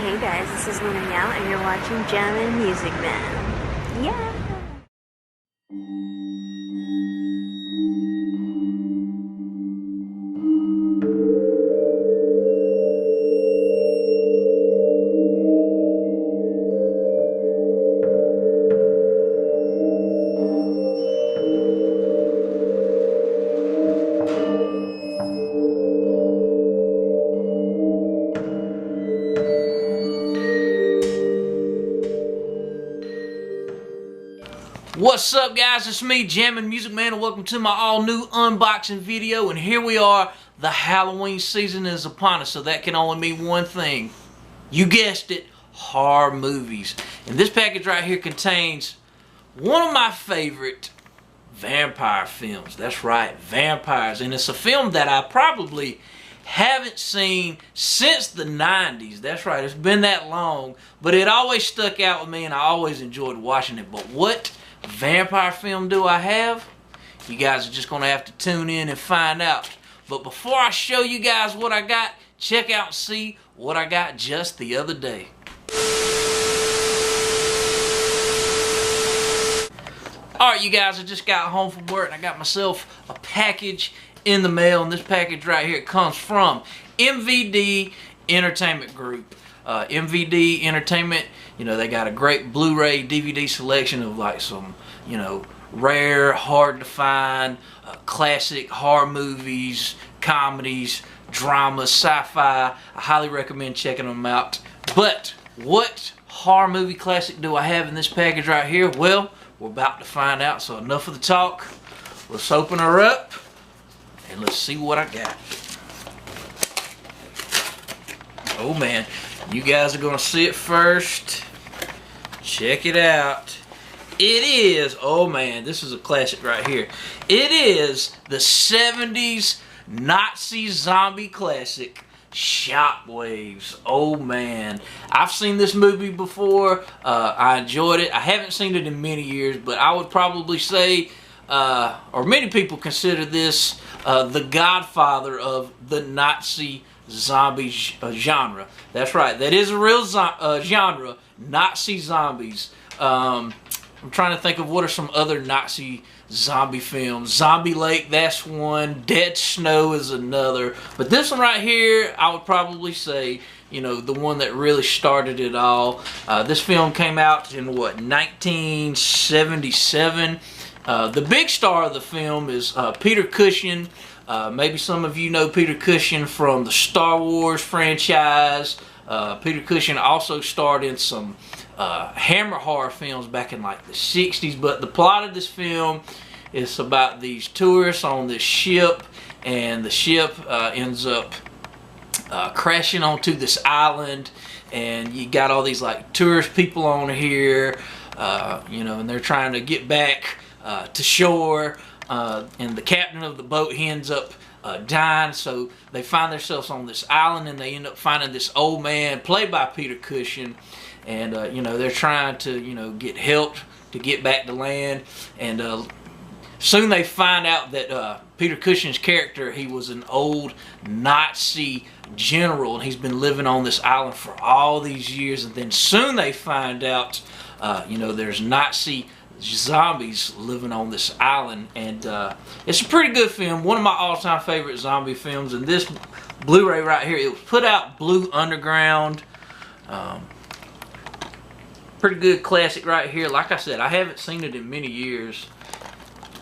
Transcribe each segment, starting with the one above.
Hey guys, this is Luna Meow and you're watching Jammin' Music Man. Yeah! What's up guys, it's me, Jammin' Music Man, and welcome to my all-new unboxing video. And here we are, the Halloween season is upon us, so that can only mean one thing. You guessed it, horror movies. And this package right here contains one of my favorite vampire films. That's right, vampires. And it's a film that I probably haven't seen since the 90s. That's right, it's been that long. But it always stuck out with me and I always enjoyed watching it. But what vampire film do I have? You guys are just going to have to tune in and find out. But before I show you guys what I got, check out and see what I got just the other day. Alright you guys, I just got home from work and I got myself a package in the mail. And this package right here comes from MVD Entertainment Group. MVD Entertainment, you know, they got a great Blu-ray DVD selection of like some, you know, rare, hard to find, classic horror movies, comedies, dramas, sci-fi. I highly recommend checking them out. But what horror movie classic do I have in this package right here? Well, we're about to find out, so enough of the talk. Let's open her up and let's see what I got. Oh man, you guys are gonna see it first. Check it out. It is, oh man, this is a classic right here. It is the 70s Nazi zombie classic, Shockwaves. Oh man, I've seen this movie before. I enjoyed it. I haven't seen it in many years, but I would probably say, or many people consider this the godfather of the Nazi zombie genre. That's right, that is a real genre, Nazi zombies. I'm trying to think of what are some other Nazi zombie films. Zombie Lake, that's one. Dead Snow is another. But this one right here, I would probably say, you know, the one that really started it all. This film came out in what, 1977. The big star of the film is Peter Cushing. Maybe some of you know Peter Cushing from the Star Wars franchise. Peter Cushing also starred in some Hammer horror films back in like the 60s. But the plot of this film is about these tourists on this ship, and the ship ends up crashing onto this island, and you got all these like tourist people on here, you know, and they're trying to get back to shore. And the captain of the boat, he ends up dying, so they find themselves on this island, and they end up finding this old man played by Peter Cushing, and you know, they're trying to, you know, get help to get back to land. And soon they find out that Peter Cushing's character, he was an old Nazi general, and he's been living on this island for all these years. And then soon they find out, you know, there's Nazi zombies living on this island. And it's a pretty good film, one of my all-time favorite zombie films. And this Blu-ray right here, it was put out Blue Underground. Pretty good classic right here. Like I said, I haven't seen it in many years.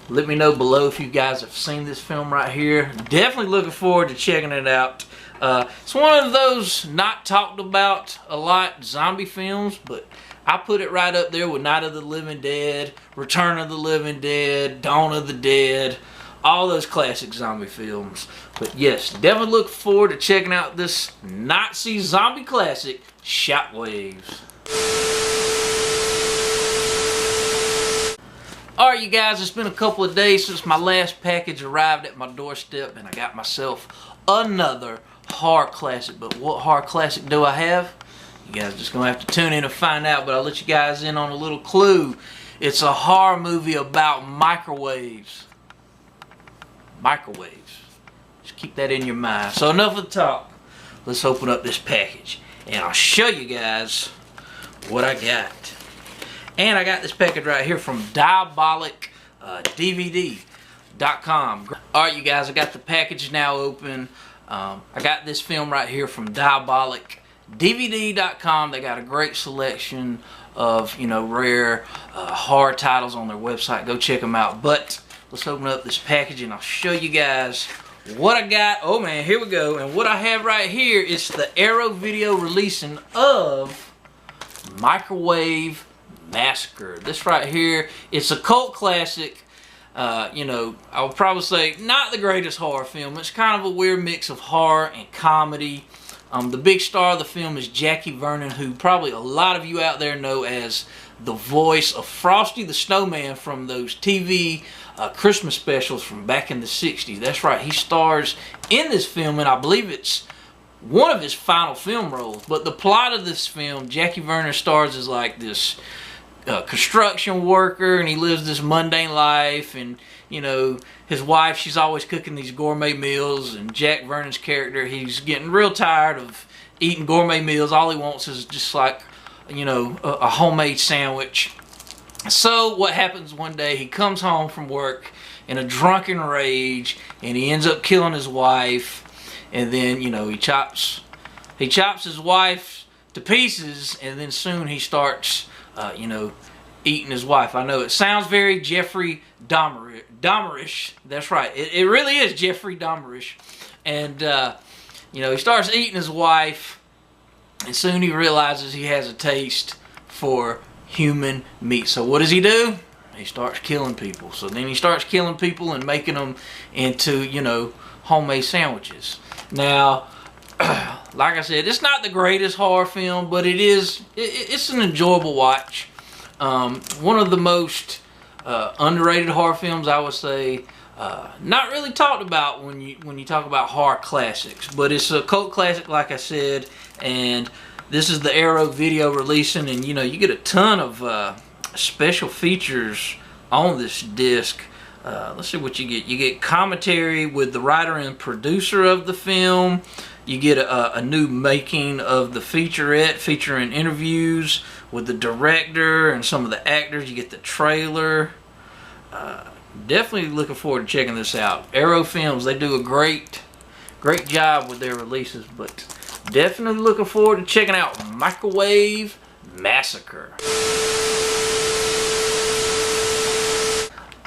Let me know below if you guys have seen this film right here. Definitely looking forward to checking it out. It's one of those not talked about a lot zombie films, but I put it right up there with Night of the Living Dead, Return of the Living Dead, Dawn of the Dead, all those classic zombie films. But yes, definitely look forward to checking out this Nazi zombie classic, Shockwaves. Alright you guys, it's been a couple of days since my last package arrived at my doorstep, and I got myself another horror classic. But what horror classic do I have? You guys are just going to have to tune in and find out, but I'll let you guys in on a little clue. It's a horror movie about microwaves. Microwaves. Just keep that in your mind. So enough of the talk. Let's open up this package. and I'll show you guys what I got. And I got this package right here from DVD.com. Alright, you guys, I got the package now open. I got this film right here from DVD.com. They got a great selection of, you know, rare horror titles on their website. Go check them out. But let's open up this package and I'll show you guys what I got. Oh man, here we go. And what I have right here is the Arrow video releasing of Microwave Massacre. This right here, it's a cult classic. You know, I would probably say not the greatest horror film. It's kind of a weird mix of horror and comedy. The big star of the film is Jackie Vernon, who probably a lot of you out there know as the voice of Frosty the Snowman from those TV Christmas specials from back in the 60s. That's right, he stars in this film, and I believe it's one of his final film roles. But the plot of this film, Jackie Vernon stars as like this construction worker, and he lives this mundane life, and you know, his wife, she's always cooking these gourmet meals, and Jack Vernon's character, he's getting real tired of eating gourmet meals. All he wants is just like, you know, a homemade sandwich. So what happens one day, he comes home from work in a drunken rage, and he ends up killing his wife, and then, you know, he chops his wife to pieces, and then soon he starts you know, eating his wife. I know it sounds very Jeffrey Dahmerish. That's right. It really is Jeffrey Dahmerish. And, you know, he starts eating his wife, and soon he realizes he has a taste for human meat. So what does he do? He starts killing people. So then he starts killing people and making them into, you know, homemade sandwiches. Now, like I said, it's not the greatest horror film, but it's an enjoyable watch. One of the most underrated horror films, I would say. Not really talked about when you talk about horror classics, but it's a cult classic, like I said. And this is the Arrow video releasing, and you know, you get a ton of special features on this disc. Let's see what you get. You get commentary with the writer and producer of the film. You get a new making of the featurette featuring interviews with the director and some of the actors. You get the trailer. Definitely looking forward to checking this out. Arrow Films, they do a great job with their releases, but definitely looking forward to checking out Microwave Massacre.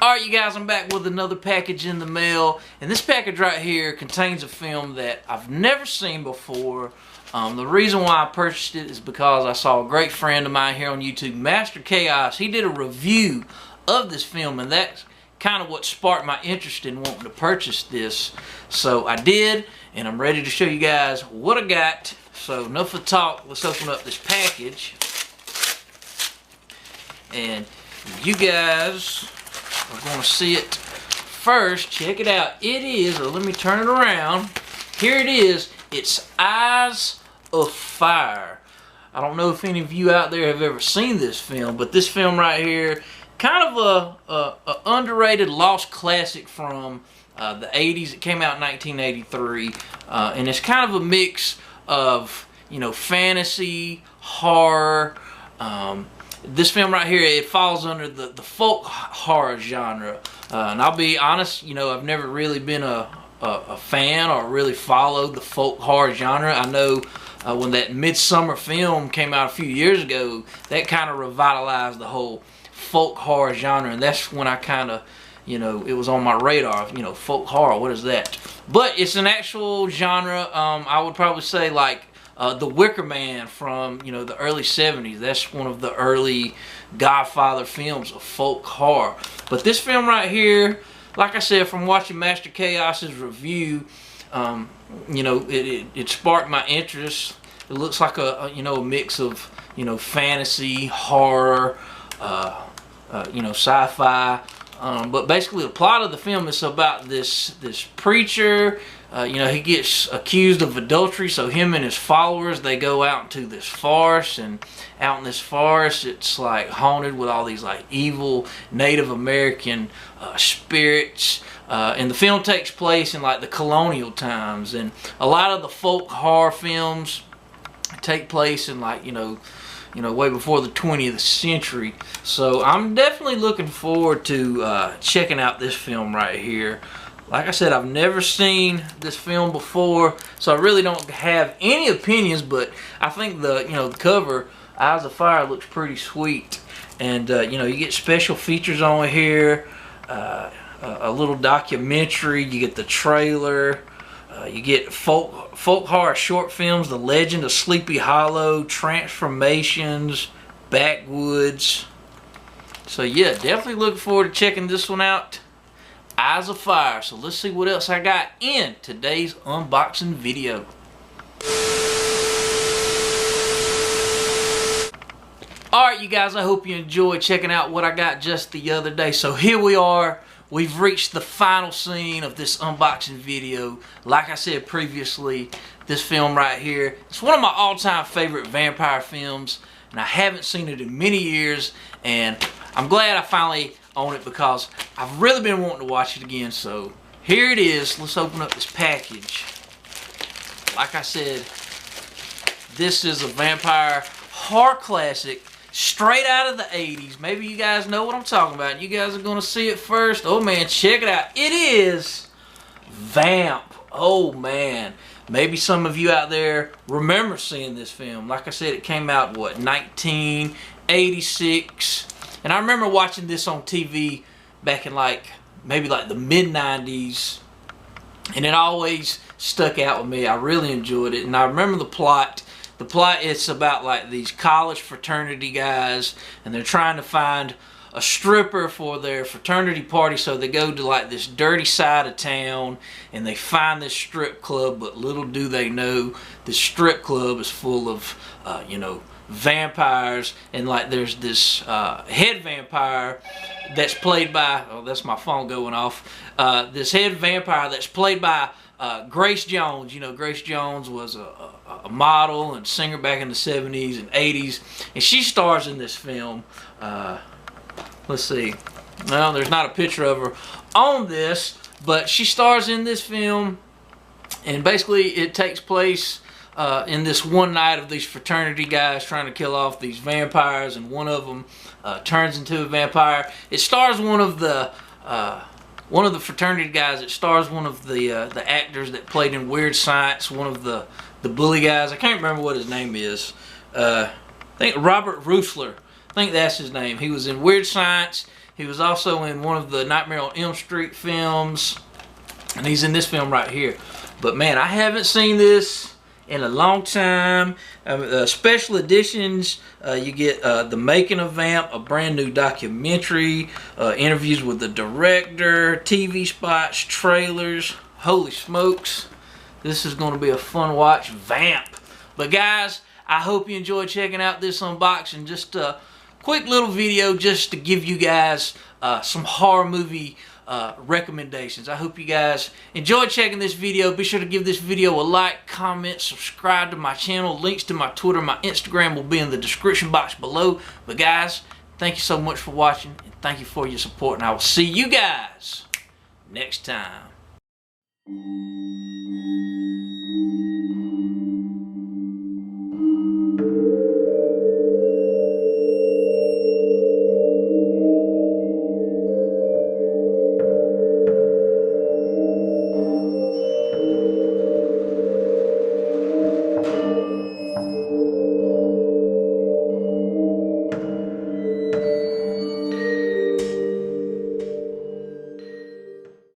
Alright, you guys, I'm back with another package in the mail, and this package right here contains a film that I've never seen before. The reason why I purchased it is because I saw a great friend of mine here on YouTube, Master Chaos. He did a review of this film, and that's kind of what sparked my interest in wanting to purchase this. So I did, and I'm ready to show you guys what I got. So enough of talk, let's open up this package. And you guys are going to see it first. Check it out. It is, or let me turn it around. Here it is. It's Eyes of Fire. I don't know if any of you out there have ever seen this film, but this film right here, kind of a underrated lost classic from the 80s. It came out in 1983, and it's kind of a mix of, you know, fantasy, horror. This film right here, it falls under the folk horror genre. And I'll be honest, you know, I've never really been a fan or really followed the folk horror genre. I know when that Midsummer film came out a few years ago, that kind of revitalized the whole folk horror genre, and that's when I kind of, you know, it was on my radar. You know, folk horror, what is that? But it's an actual genre. I would probably say like The Wicker Man from, you know, the early 70s. That's one of the early Godfather films of folk horror. But this film right here, like I said, from watching Master Chaos's review, you know, it sparked my interest. It looks like you know, a mix of, you know, fantasy, horror, you know, sci-fi. But basically the plot of the film is about this preacher. You know, he gets accused of adultery, so him and his followers, they go out into this forest, and out in this forest it's like haunted with all these like evil Native American spirits. And the film takes place in like the colonial times, and a lot of the folk horror films, take place in like, way before the 20th century. So I'm definitely looking forward to checking out this film right here. Like I said, I've never seen this film before, so I really don't have any opinions, but I think the cover, Eyes of Fire, looks pretty sweet. And you get special features on here, a little documentary, you get the trailer, you get folk horror short films, The Legend of Sleepy Hollow, Transformations, Backwoods. So yeah, definitely looking forward to checking this one out. Eyes of Fire. So let's see what else I got in today's unboxing video. Alright you guys, I hope you enjoyed checking out what I got just the other day. So here we are. We've reached the final scene of this unboxing video. Like I said previously, this film right here, it's one of my all-time favorite vampire films, and I haven't seen it in many years, and I'm glad I finally own it because I've really been wanting to watch it again. So here it is. Let's open up this package. Like I said, this is a vampire horror classic straight out of the 80s. Maybe you guys know what I'm talking about. You guys are going to see it first. Oh man, check it out. It is Vamp. Oh man. Maybe some of you out there remember seeing this film. Like I said, it came out, what, 1986. And I remember watching this on TV back in maybe the mid-90s. And it always stuck out with me. I really enjoyed it. And I remember the plot. The plot is about like these college fraternity guys, and they're trying to find a stripper for their fraternity party. So they go to like this dirty side of town and they find this strip club, but little do they know this strip club is full of vampires. And like there's this head vampire that's played by, oh, that's my phone going off, this head vampire that's played by Grace Jones. Grace Jones was a model and singer back in the 70s and 80s, and she stars in this film. Let's see. Well, there's not a picture of her on this, but she stars in this film, and basically it takes place in this one night of these fraternity guys trying to kill off these vampires, and one of them turns into a vampire. It stars one of the fraternity guys. It stars one of the actors that played in Weird Science, one of the bully guys. I can't remember what his name is. I think Robert Rusler. I think that's his name. He was in Weird Science. He was also in one of the Nightmare on Elm Street films. And he's in this film right here. But man, I haven't seen this in a long time. Special editions, you get The Making of Vamp, a brand new documentary, interviews with the director, TV spots, trailers. Holy smokes. This is going to be a fun watch. Vamp. But guys, I hope you enjoyed checking out this unboxing. Just a quick little video just to give you guys some horror movie recommendations. I hope you guys enjoyed checking this video. Be sure to give this video a like, comment, subscribe to my channel. Links to my Twitter, my Instagram will be in the description box below. But guys, thank you so much for watching, and thank you for your support, and I will see you guys next time.